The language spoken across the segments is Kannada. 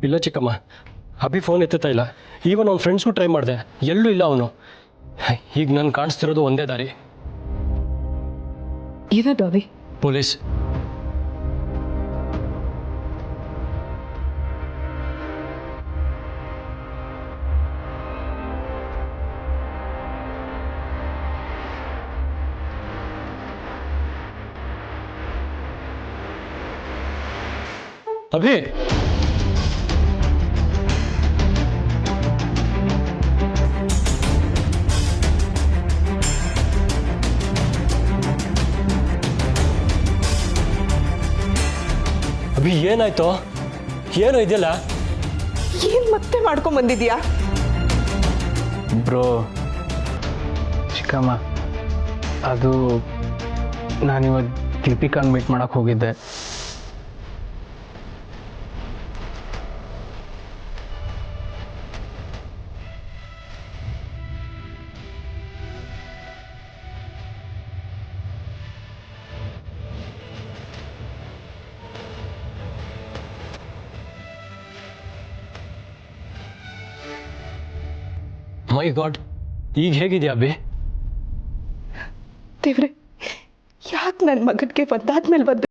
ಇಲ್ಲ ಚಿಕ್ಕಮ್ಮ, ಅಭಿ ಫೋನ್ ಎತ್ತುತ್ತಾ ಇಲ್ಲ. ಈವನ್ ಅವ್ನ ಫ್ರೆಂಡ್ಸ್ಗೂ ಟ್ರೈ ಮಾಡಿದೆ, ಎಲ್ಲೂ ಇಲ್ಲ ಅವನು. ಈಗ ನಾನು ಕಾಣಿಸ್ತಿರೋದು ಒಂದೇ ದಾರಿ, ಏನದು ಅವಿ? ಪೊಲೀಸ್. ಅಭಿ, ಅಭಿ ಏನಾಯ್ತು? ಏನು ಇದೆಯಲ್ಲ? ಏನ್ ಮತ್ತೆ ಮಾಡ್ಕೊಂಡ್ ಬಂದಿದ್ಯಾ? ಬ್ರೋ ಚಿಕ್ಕಮ್ಮ, ಅದು ನಾನಿವತ್ತು ದೀಪಿಕಾನ್ ಮೀಟ್ ಮಾಡಕ್ಕೆ ಹೋಗಿದ್ದೆ. ಮೈ ಗಾಡ್, ಈಗ ಹೇಗಿದೆಯಾ ಅಭಿ? ದೇವ್ರೆ, ಯಾಕೆ ನನ್ನ ಮಗನಿಗೆ ಒಂದಾದ್ಮೇಲೆ ಬಂದು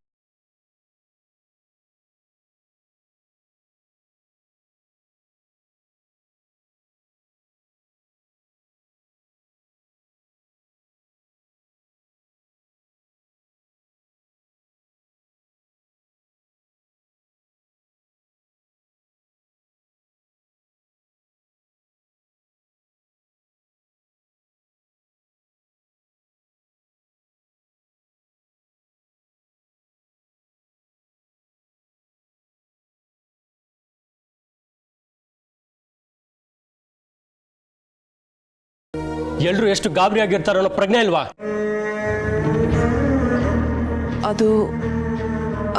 ಎಲ್ಲರೂ ಎಷ್ಟು ಗಾಬರಿ ಆಗಿರ್ತಾರೋ ಅನ್ನೋ ಪ್ರಜ್ಞೆ ಇಲ್ವಾ? ಅದು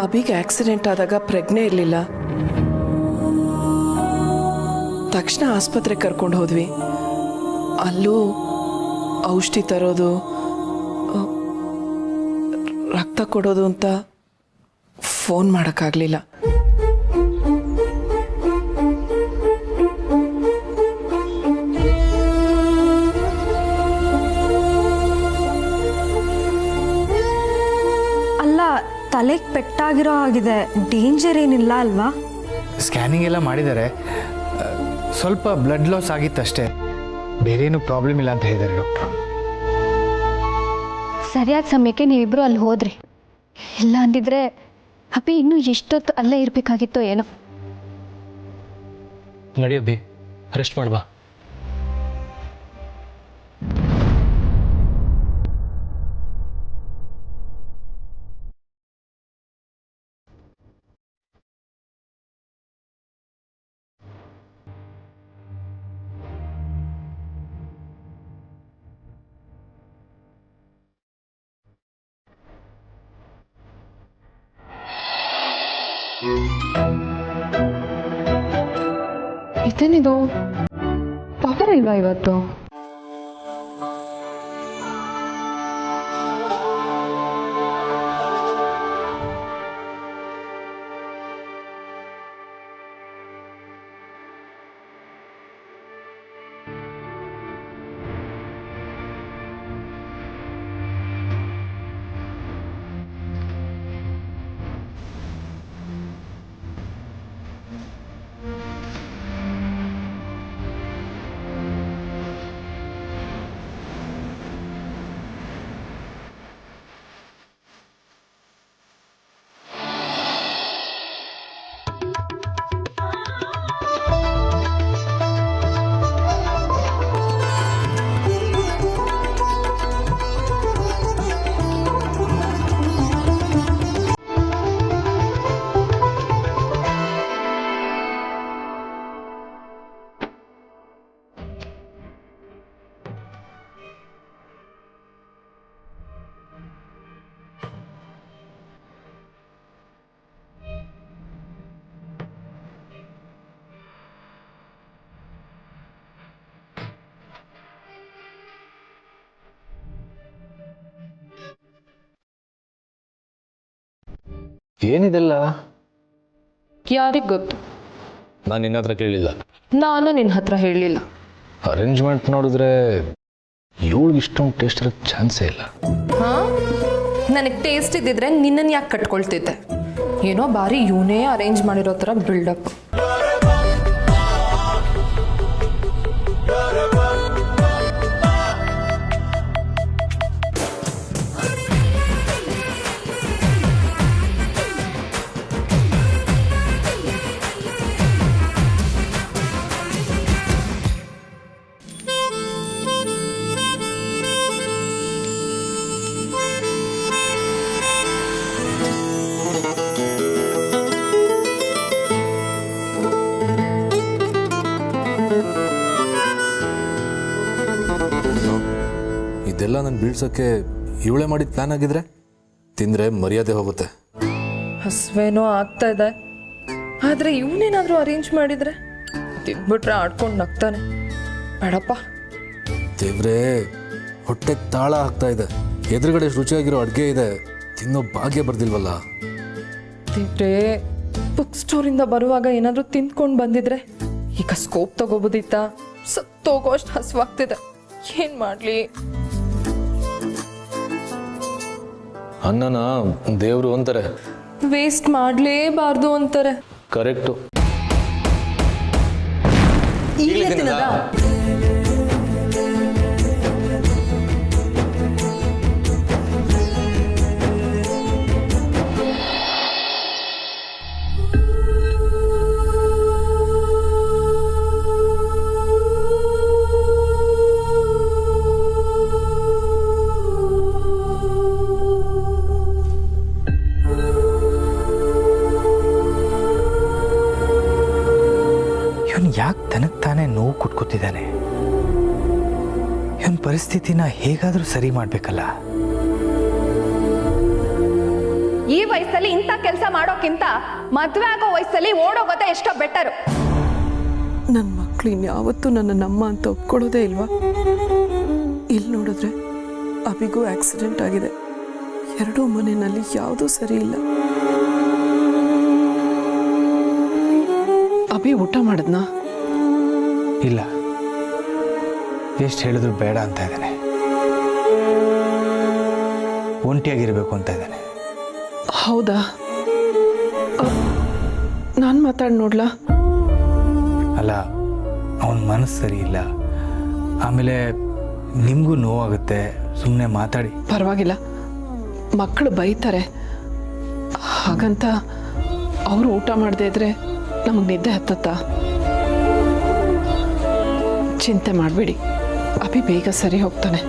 ಅಭಿಗೆ ಆಕ್ಸಿಡೆಂಟ್ ಆದಾಗ ಪ್ರಜ್ಞೆ ಇರಲಿಲ್ಲ. ತಕ್ಷಣ ಆಸ್ಪತ್ರೆಗೆ ಕರ್ಕೊಂಡು ಹೋದ್ವಿ. ಅಲ್ಲೂ ಔಷಧಿ ತರೋದು, ರಕ್ತ ಕೊಡೋದು ಅಂತ ಫೋನ್ ಮಾಡೋಕ್ಕಾಗಲಿಲ್ಲ. ತಲೆಗೆ ಪೆಟ್ಟಾಗಿರೋ ಆಗಿದೆ, ಡೇಂಜರ್ ಏನಿಲ್ಲ ಅಲ್ವಾ? ಸ್ಕ್ಯಾನಿಂಗ್ ಎಲ್ಲ ಮಾಡಿದ್ದಾರೆ, ಸ್ವಲ್ಪ ಬ್ಲಡ್ ಲಾಸ್ ಆಗಿತ್ತಷ್ಟೇ, ಬೇರೇನು ಪ್ರಾಬ್ಲಮ್ ಇಲ್ಲ ಅಂತ ಹೇಳಿದ್ದಾರೆ ಡಾಕ್ಟ್ರು. ಸರಿಯಾದ ಸಮಯಕ್ಕೆ ನೀವಿಬ್ಬರು ಅಲ್ಲಿ ಹೋದ್ರಿ, ಇಲ್ಲ ಅಂದಿದ್ರೆ ಅಪ್ಪಿ ಇನ್ನೂ ಎಷ್ಟೊತ್ತು ಅಲ್ಲೇ ಇರಬೇಕಾಗಿತ್ತೋ ಏನೋ. ನಡಿ ಅಭಿ, ರೆಸ್ಟ್ ಮಾಡ್ಬಾ. ಇದೇನಿದು, ಪವರ್ ಇಲ್ವಾ ಇವತ್ತು? ಏನಿದೆಲ್ಲ? ಯಾರಿಗೆ ಗೊತ್ತು? ನಾನು ನಿನ್ನ ಹತ್ರ ಕೇಳಿಲ್ಲ. ನಾನು ನಿನ್ನ ಹತ್ರ ಹೇಳಲಿಲ್ಲ. ಅರೇಂಜ್ಮೆಂಟ್ ನೋಡಿದ್ರೆ ಇವಳಿಗೆ ಇಷ್ಟೊಂದು ಟೇಸ್ಟ್ ಇರೋಕ್ಕೆ ಚಾನ್ಸೇ ಇಲ್ಲ. ಹಾಂ, ನನಗೆ ಟೇಸ್ಟ್ ಇದ್ದಿದ್ರೆ ನಿನ್ನನ್ನು ಯಾಕೆ ಕಟ್ಕೊಳ್ತಿದ್ದೆ? ಏನೋ ಬಾರಿ ಇವನೇ ಅರೇಂಜ್ ಮಾಡಿರೋ ಥರ ಬಿಲ್ಡಪ್. ಇದೆಲ್ಲ ನಾನು ಬೀಳ್ಸೋಕ್ಕೆ ಇವಳೇ ಮಾಡಿದ ಪ್ಲ್ಯಾನ್ ಆಗಿದ್ರೆ ತಿಂದರೆ ಮರ್ಯಾದೆ ಹೋಗುತ್ತೆ. ಹಸ್ವೇನೋ ಆಗ್ತಾ ಇದೆ, ಆದರೆ ಇವನೇನಾದರೂ ಅರೇಂಜ್ ಮಾಡಿದರೆ ತಿಂದ್ಬಿಟ್ರೆ ಆಡ್ಕೊಂಡು ನಗ್ತಾನೆ. ಬೇಡಪ್ಪ. ದೇವ್ರೇ, ಹೊಟ್ಟೆ ತಾಳ ಆಗ್ತಾ ಇದೆ. ಎದುರುಗಡೆ ರುಚಿಯಾಗಿರೋ ಅಡುಗೆ ಇದೆ, ತಿನ್ನೋ ಭಾಗ್ಯ ಬರ್ದಿಲ್ವಲ್ಲ. ದೇವ್ರೇ, ಬುಕ್ ಸ್ಟೋರಿಂದ ಬರುವಾಗ ಏನಾದರೂ ತಿಂದ್ಕೊಂಡು ಬಂದಿದ್ರೆ ಈಗ ಸ್ಕೋಪ್ ತಗೋಬೋದಿತ್ತಾ? ಸತ್ತೋಗೋ ಅಷ್ಟು ಹಸುವಾಗ್ತಿದೆ, ಏನು ಮಾಡಲಿ? ಅನ್ನನ ದೇವರು ಅಂತಾರೆ, ವೇಸ್ಟ್ ಮಾಡಲೇಬಾರ್ದು ಅಂತಾರೆ. ಕರೆಕ್ಟು. ಈಗಲೇ ತಿನ್ನೋದಾ? ಇವನು ಯಾಕೆ ತನಗೆ ತಾನೇ ನೋವು ಕೊಟ್ಕೋತಿದ್ದಾನೆ? ಇವನ ಪರಿಸ್ಥಿತಿನ ಹೇಗಾದರೂ ಸರಿ ಮಾಡಬೇಕಲ್ಲ. ಈ ವಯಸ್ಸಲ್ಲಿ ಇಂಥ ಕೆಲಸ ಮಾಡೋಕ್ಕಿಂತ ಮದುವೆ ಆಗೋ ವಯಸ್ಸಲ್ಲಿ ಓಡೋಗೋದೇ ಎಷ್ಟೋ ಬೆಟರು. ನನ್ನ ಮಕ್ಕಳು ಇನ್ಯಾವತ್ತೂ ನನ್ನ ನಮ್ಮ ಅಂತ ಒಪ್ಕೊಳ್ಳೋದೇ ಇಲ್ವಾ? ಇಲ್ಲಿ ನೋಡಿದ್ರೆ ಅಭಿಗೂ ಆಕ್ಸಿಡೆಂಟ್ ಆಗಿದೆ. ಎರಡೂ ಮನೆಯಲ್ಲಿ ಯಾವುದೂ ಸರಿ ಇಲ್ಲ. ಅಭಿ ಊಟ ಮಾಡಿದ್ನಾ? ಇಲ್ಲ, ಎಷ್ಟು ಹೇಳಿದ್ರು ಬೇಡ ಅಂತ ಇದ್ದಾನೆ. ಒಂಟಿಯಾಗಿರ್ಬೇಕು ಅಂತ ಇದ್ದಾನೆ. ಹೌದಾ? ನಾನು ಮಾತಾಡಿ ನೋಡ್ಲಾ? ಅಲ್ಲ, ಅವನ ಮನಸ್ಸು ಸರಿ ಇಲ್ಲ. ಆಮೇಲೆ ನಿಮಗೂ ನೋವಾಗುತ್ತೆ. ಸುಮ್ಮನೆ ಮಾತಾಡಿ. ಪರವಾಗಿಲ್ಲ, ಮಕ್ಕಳು ಬೈತಾರೆ. ಹಾಗಂತ ಅವರು ಊಟ ಮಾಡದೇ ಇದ್ರೆ ನಮಗೆ ನಿದ್ದೆ ಹತ್ತತ್ತಾ? ಚಿಂತೆ ಮಾಡಬೇಡಿ, ಅಭಿ ಬೇಗ ಸರಿ ಹೋಗ್ತಾನೆ.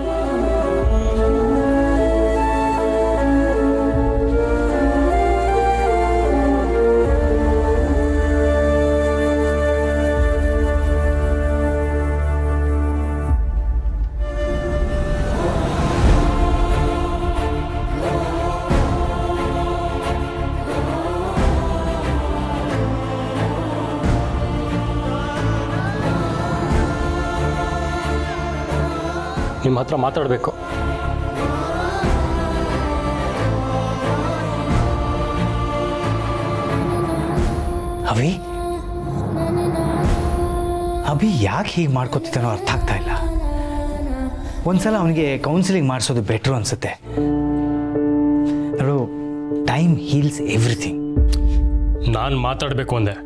ನಿಮ್ಮ ಹತ್ರ ಮಾತಾಡಬೇಕು. ಅಭಿ ಅಭಿ ಯಾಕೆ ಹೀಗೆ ಮಾಡ್ಕೋತಿದ್ದಾನೋ ಅರ್ಥ ಆಗ್ತಾ ಇಲ್ಲ. ಒಂದ್ಸಲ ಅವನಿಗೆ ಕೌನ್ಸಿಲಿಂಗ್ ಮಾಡಿಸೋದು ಬೆಟ್ರು ಅನ್ಸುತ್ತೆ. ನೋಡು, ಟೈಮ್ ಹೀಲ್ಸ್ ಎವ್ರಿಥಿಂಗ್. ನಾನು ಮಾತಾಡಬೇಕು ಅಂದೆ,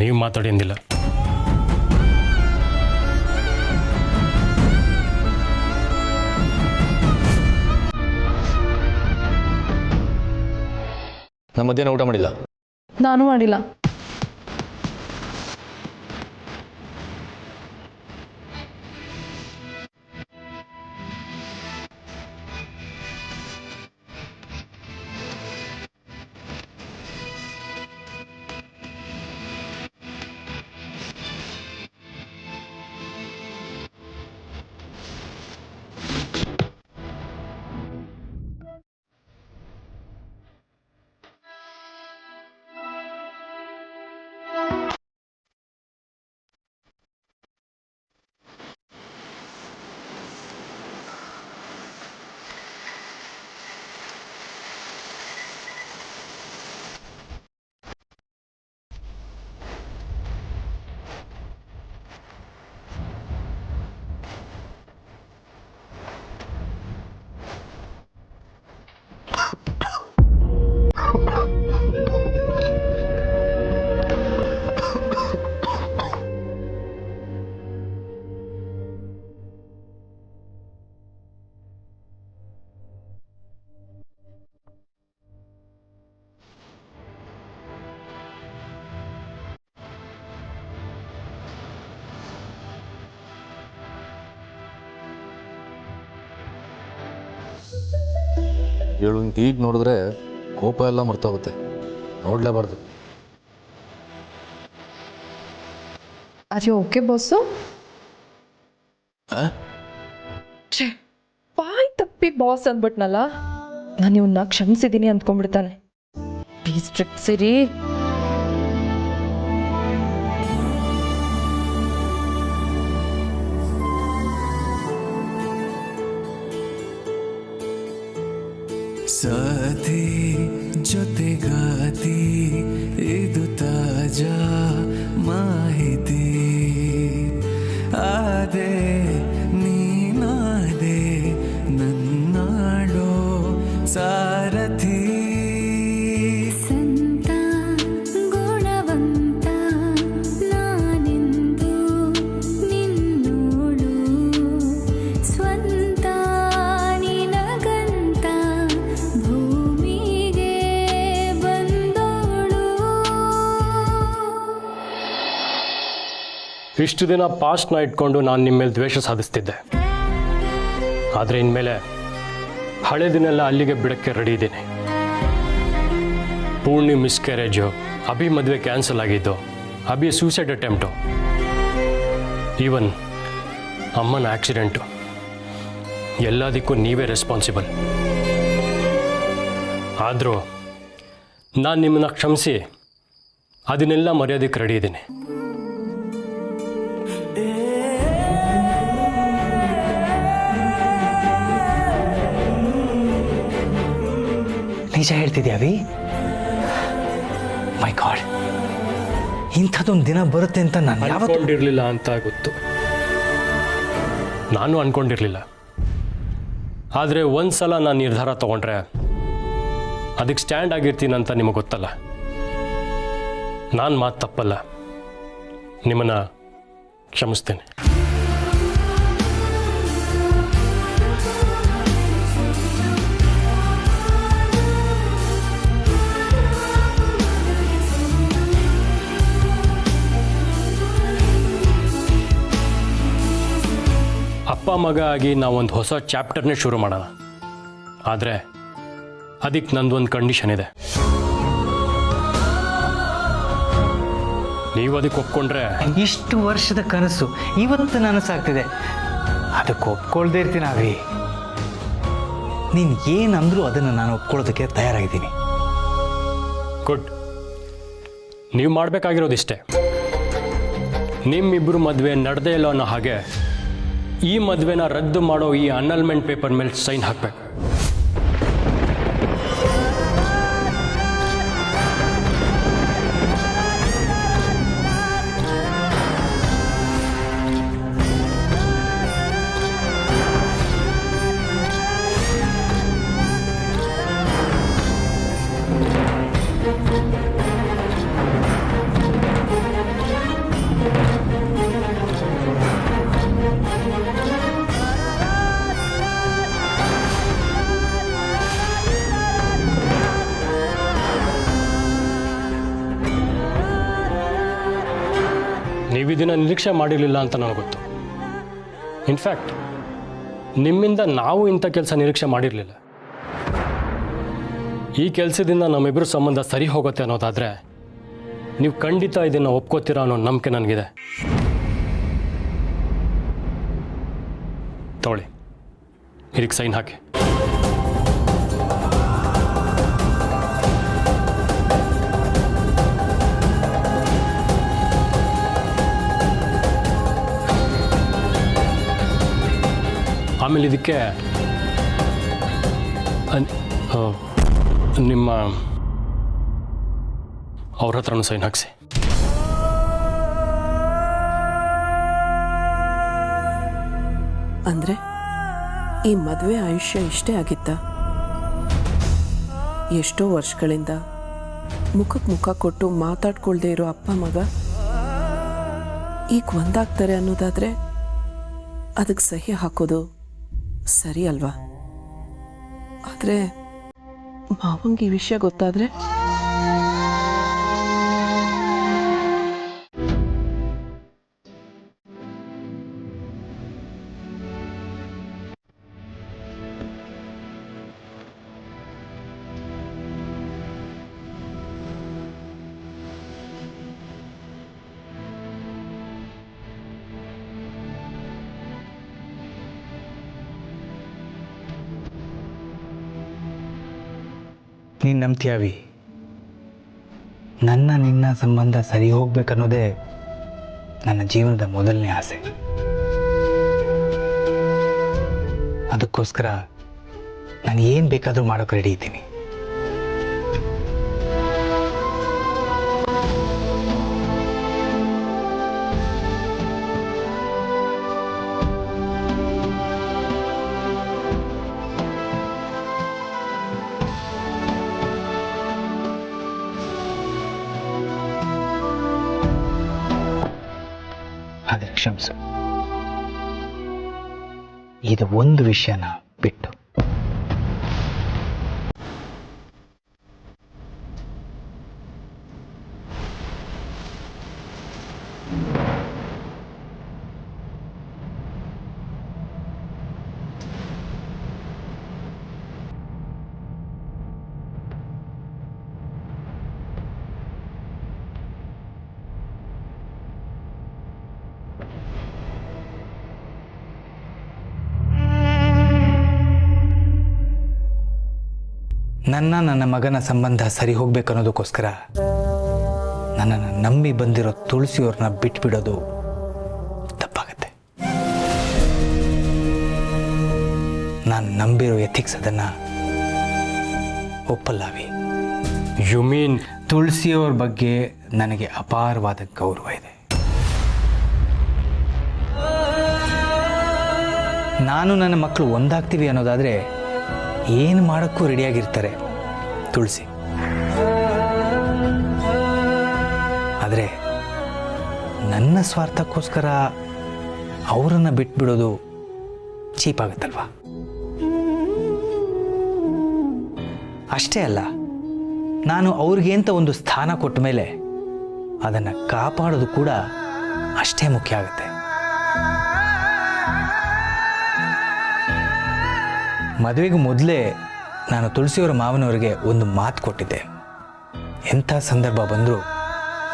ನೀವು ಮಾತಾಡಿ ಅಂದಿಲ್ಲ. ನಾನು ಮಧ್ಯಾಹ್ನ ಊಟ ಮಾಡಿಲ್ಲ. ನಾನು ಮಾಡಿಲ್ಲ. ಹೇಳು ಈಗ ನೋಡಿದ್ರೆ ಕೋಪ ಎಲ್ಲ ಮರ್ತೋಗುತ್ತೆ, ನೋಡಲೇಬಾರ್ದು. Are you okay boss? ಬಾಯ್ ತಪ್ಪಿ ಬಾಸ್ ಅಂದ್ಬಿಟ್ನಲ್ಲ, ನಾನು ಇವನ್ನ ಕ್ಷಮಿಸಿದ್ದೀನಿ ಅಂದ್ಕೊಂಡ್ಬಿಡ್ತಾನೆ. ಪ್ಲೀಸ್ ಸ್ಟ್ರಿಕ್ಟ್ ಸಿರಿ. ಸಾಥಿ ಜೊತೆಗಾತಿ ಇದು ತಾಜಾ ಮಾಹಿತಿ. ಆದೆ ನೀನಾದೆ ನನ್ನಾಡೋ ಸಾರಥಿ. ಸಂತ ಗುಣವಂತ ನಾನೆಂದು ನಿನ್ನೋಳು, ಸ್ವಂತ ನಿನಗಂತ ಭೂಮಿಗೆ ಬಂದೋಳು. ಇಷ್ಟು ದಿನ ಪಾಸ್ಟ್ನ ಇಟ್ಕೊಂಡು ನಾನು ನಿಮ್ಮ ಮೇಲೆ ದ್ವೇಷ ಸಾಧಿಸ್ತಿದ್ದೆ. ಆದರೆ ಇನ್ಮೇಲೆ ಹಳೆದನ್ನೆಲ್ಲ ಅಲ್ಲಿಗೆ ಬಿಡಕ್ಕೆ ರೆಡಿ ಇದ್ದೀನಿ. ಪೂರ್ಣಿ ಮಿಸ್ಕ್ಯಾರೇಜು, ಅಭಿ ಮದುವೆ ಕ್ಯಾನ್ಸಲ್ ಆಗಿದ್ದು, ಅಭಿ ಸೂಸೈಡ್ ಅಟೆಂಪ್ಟು, ಈವನ್ ಅಮ್ಮನ ಆಕ್ಸಿಡೆಂಟು, ಎಲ್ಲದಕ್ಕೂ ನೀವೇ ರೆಸ್ಪಾನ್ಸಿಬಲ್. ಆದರೂ ನಾನು ನಿಮ್ಮನ್ನ ಕ್ಷಮಿಸಿ ಅದನ್ನೆಲ್ಲ ಮರ್ಯಾದಕ್ಕೆ ರೆಡಿ ಇದ್ದೀನಿ. ನಿಜ ಹೇಳ್ತಿದ್ಯಾ ಅವಿ? ಮೈ ಗಾಡ್, ಇಂಥದ್ದೊಂದು ದಿನ ಬರುತ್ತೆ ಅಂತ ನಾನು ಯಾವತ್ತೂ ಅನ್ಕೊಂಡಿರ್ಲಿಲ್ಲ ಅಂತ ಗೊತ್ತು, ನಾನು ಅನ್ಕೊಂಡಿರ್ಲಿಲ್ಲ. ಆದರೆ ಒಂದು ಸಲ ನಾನು ನಿರ್ಧಾರ ತಗೊಂಡ್ರೆ ಅದಕ್ಕೆ ಸ್ಟ್ಯಾಂಡ್ ಆಗಿರ್ತೀನಿ ಅಂತ ನಿಮಗೆ ಗೊತ್ತಲ್ಲ. ನಾನು ಮಾತು ತಪ್ಪಲ್ಲ, ನಿಮ್ಮನ್ನು ಕ್ಷಮಿಸ್ತೇನೆ. ಅಪ್ಪ ಮಗ ಆಗಿ ನಾವೊಂದು ಹೊಸ ಚಾಪ್ಟರ್ನೇ ಶುರು ಮಾಡೋಣ. ಆದರೆ ಅದಕ್ಕೆ ನಂದೊಂದು ಕಂಡೀಷನ್ ಇದೆ. ನೀವು ಅದಕ್ಕೆ ಒಪ್ಕೊಂಡ್ರೆ ಇಷ್ಟು ವರ್ಷದ ಕನಸು ಇವತ್ತು ನನಸಾಗ್ತಿದೆ. ಅದಕ್ಕೆ ಒಪ್ಕೊಳ್ದೇ ಇರ್ತೀನಿ ಅವಿ. ನೀನು ಏನಂದ್ರೂ ಅದನ್ನು ನಾನು ಒಪ್ಕೊಳ್ಳೋದಕ್ಕೆ ತಯಾರಾಗಿದ್ದೀನಿ. ಗುಡ್. ನೀವು ಮಾಡಬೇಕಾಗಿರೋದಿಷ್ಟೇ, ನಿಮ್ಮಿಬ್ಬರು ಮದುವೆ ನಡೆದೇ ಇಲ್ಲ ಅನ್ನೋ ಹಾಗೆ ಈ ಮದುವೆನ ರದ್ದು ಮಾಡೋ ಈ ಅನ್ನಲ್ಮೆಂಟ್ ಪೇಪರ್ ಮೇಲೆ ಸೈನ್ ಹಾಕಬೇಕು. ನೀವು ಇದನ್ನು ನಿರೀಕ್ಷೆ ಮಾಡಿರಲಿಲ್ಲ ಅಂತ ನನಗೆ ಗೊತ್ತು. ಇನ್ಫ್ಯಾಕ್ಟ್ ನಿಮ್ಮಿಂದ ನಾವು ಇಂಥ ಕೆಲಸ ನಿರೀಕ್ಷೆ ಮಾಡಿರಲಿಲ್ಲ. ಈ ಕೆಲಸದಿಂದ ನಮ್ಮಿಬ್ಬರು ಸಂಬಂಧ ಸರಿ ಹೋಗುತ್ತೆ ಅನ್ನೋದಾದರೆ ನೀವು ಖಂಡಿತ ಇದನ್ನು ಒಪ್ಕೋತೀರಾ ಅನ್ನೋ ನಂಬಿಕೆ ನನಗಿದೆ. ತಗೊಳ್ಳಿ, ಇದಕ್ಕೆ ಸೈನ್ ಹಾಕಿ. ಆಮೇಲೆ ಇದಕ್ಕೆ ನಿಮ್ಮ ಅವ್ರ ಹತ್ರನೂ ಸೈನ್ ಹಾಕಿಸಿ. ಅಂದರೆ ಈ ಮದುವೆ ಆಯುಷ್ಯ ಇಷ್ಟೇ ಆಗಿತ್ತ? ಎಷ್ಟೋ ವರ್ಷಗಳಿಂದ ಮುಖಕ್ಕೆ ಮುಖ ಕೊಟ್ಟು ಮಾತಾಡ್ಕೊಳ್ದೇ ಇರೋ ಅಪ್ಪ ಮಗ ಈಗ ಒಂದಾಗ್ತಾರೆ ಅನ್ನೋದಾದರೆ ಅದಕ್ಕೆ ಸಹಿ ಹಾಕೋದು ಸರಿ ಅಲ್ವಾ? ಆದರೆ ಮಾವಂಗೆ ಈ ವಿಷಯ ಗೊತ್ತಾದರೆ ನೀನು ನಂಬ್ತೀಯಾವಿ? ನನ್ನ ನಿನ್ನ ಸಂಬಂಧ ಸರಿ ಹೋಗ್ಬೇಕನ್ನೋದೇ ನನ್ನ ಜೀವನದ ಮೊದಲನೇ ಆಸೆ. ಅದಕ್ಕೋಸ್ಕರ ನಾನು ಏನು ಬೇಕಾದರೂ ಮಾಡೋಕೆ ರೆಡಿ ಇದ್ದೀನಿ. ಆದರೆ ಕ್ಷಮಿಸು, ಇದು ಒಂದು ವಿಷಯನ ಬಿಟ್ಟು. ನನ್ನ ಮಗನ ಸಂಬಂಧ ಸರಿ ಹೋಗ್ಬೇಕನ್ನೋದಕ್ಕೋಸ್ಕರ ನನ್ನನ್ನು ನಂಬಿ ಬಂದಿರೋ ತುಳಸಿಯವ್ರನ್ನ ಬಿಟ್ಬಿಡೋದು ತಪ್ಪಾಗತ್ತೆ. ನಾನು ನಂಬಿರೋ ಎಥಿಕ್ಸ್ ಅದನ್ನು ಒಪ್ಪಲ್ಲವಿ. ಯು ಮೀನ್ ತುಳಸಿಯವ್ರ ಬಗ್ಗೆ ನನಗೆ ಅಪಾರವಾದ ಗೌರವ ಇದೆ. ನಾನು ನನ್ನ ಮಕ್ಕಳು ಒಂದಾಗ್ತೀವಿ ಅನ್ನೋದಾದರೆ ಏನು ಮಾಡೋಕ್ಕೂ ರೆಡಿಯಾಗಿರ್ತಾರೆ ತುಳಸಿ. ಆದರೆ ನನ್ನ ಸ್ವಾರ್ಥಕ್ಕೋಸ್ಕರ ಅವರನ್ನು ಬಿಟ್ಬಿಡೋದು ಚೀಪ್ ಆಗುತ್ತಲ್ವಾ? ಅಷ್ಟೇ ಅಲ್ಲ, ನಾನು ಅವ್ರಿಗೆ ಅಂತ ಒಂದು ಸ್ಥಾನ ಕೊಟ್ಟ ಮೇಲೆ ಅದನ್ನು ಕಾಪಾಡೋದು ಕೂಡ ಅಷ್ಟೇ ಮುಖ್ಯ ಆಗುತ್ತೆ. ಮದುವೆಗೂ ಮೊದಲೇ ನಾನು ತುಳಸಿಯವರ ಮಾವನವರಿಗೆ ಒಂದು ಮಾತು ಕೊಟ್ಟಿದ್ದೆ, ಎಂಥ ಸಂದರ್ಭ ಬಂದರೂ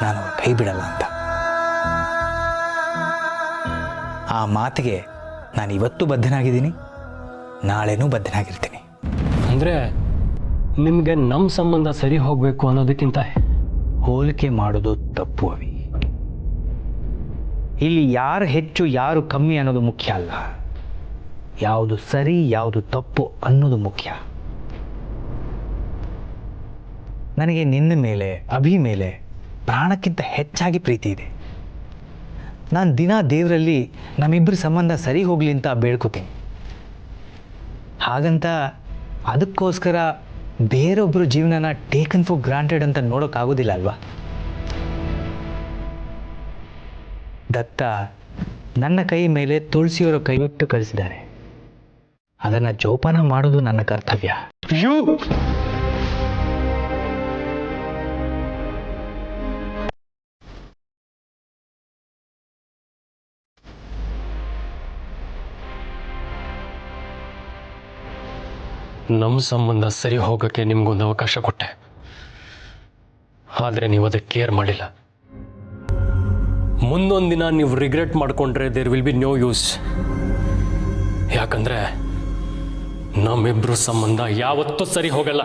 ನಾನು ಅವ್ರ ಕೈ ಬಿಡಲ್ಲ ಅಂತ. ಆ ಮಾತಿಗೆ ನಾನು ಇವತ್ತು ಬದ್ಧನಾಗಿದ್ದೀನಿ, ನಾಳೆನೂ ಬದ್ಧನಾಗಿರ್ತೀನಿ. ಅಂದರೆ ನಿಮಗೆ ನಮ್ಮ ಸಂಬಂಧ ಸರಿ ಹೋಗಬೇಕು ಅನ್ನೋದಕ್ಕಿಂತ ಹೋಲಿಕೆ ಮಾಡೋದು ತಪ್ಪು ಅವಿ. ಇಲ್ಲಿ ಯಾರು ಹೆಚ್ಚು ಯಾರು ಕಮ್ಮಿ ಅನ್ನೋದು ಮುಖ್ಯ ಅಲ್ಲ, ಯಾವುದು ಸರಿ ಯಾವುದು ತಪ್ಪು ಅನ್ನೋದು ಮುಖ್ಯ. ನನಗೆ ನಿನ್ನ ಮೇಲೆ, ಅಭಿ ಮೇಲೆ ಪ್ರಾಣಕ್ಕಿಂತ ಹೆಚ್ಚಾಗಿ ಪ್ರೀತಿ ಇದೆ. ನಾನು ದಿನ ದೇವರಲ್ಲಿ ನಮ್ಮಿಬ್ಬರ ಸಂಬಂಧ ಸರಿ ಹೋಗಲಿ ಅಂತ ಬೇಡ್ಕೋತೀನಿ. ಹಾಗಂತ ಅದಕ್ಕೋಸ್ಕರ ಬೇರೊಬ್ಬರು ಜೀವನನ ಟೇಕನ್ ಫಾರ್ ಗ್ರಾಂಟೆಡ್ ಅಂತ ನೋಡೋಕ್ಕಾಗೋದಿಲ್ಲ ಅಲ್ವಾ? ದತ್ತ ನನ್ನ ಕೈ ಮೇಲೆ ತುಳಸಿಯವರ ಕೈಬಿಟ್ಟು ಕಳಿಸಿದ್ದಾರೆ. ಅದನ್ನು ಜೋಪಾನ ಮಾಡೋದು ನನ್ನ ಕರ್ತವ್ಯ. ನಮ್ಮ ಸಂಬಂಧ ಸರಿ ಹೋಗೋಕ್ಕೆ ನಿಮಗೊಂದು ಅವಕಾಶ ಕೊಟ್ಟೆ, ಆದರೆ ನೀವು ಅದಕ್ಕೆ ಕೇರ್ ಮಾಡಿಲ್ಲ. ಮುಂದೊಂದು ದಿನ ನೀವು ರಿಗ್ರೆಟ್ ಮಾಡಿಕೊಂಡ್ರೆ there will be no use. ಯಾಕಂದರೆ ನಮ್ಮಿಬ್ಬರು ಸಂಬಂಧ ಯಾವತ್ತೂ ಸರಿ ಹೋಗಲ್ಲ.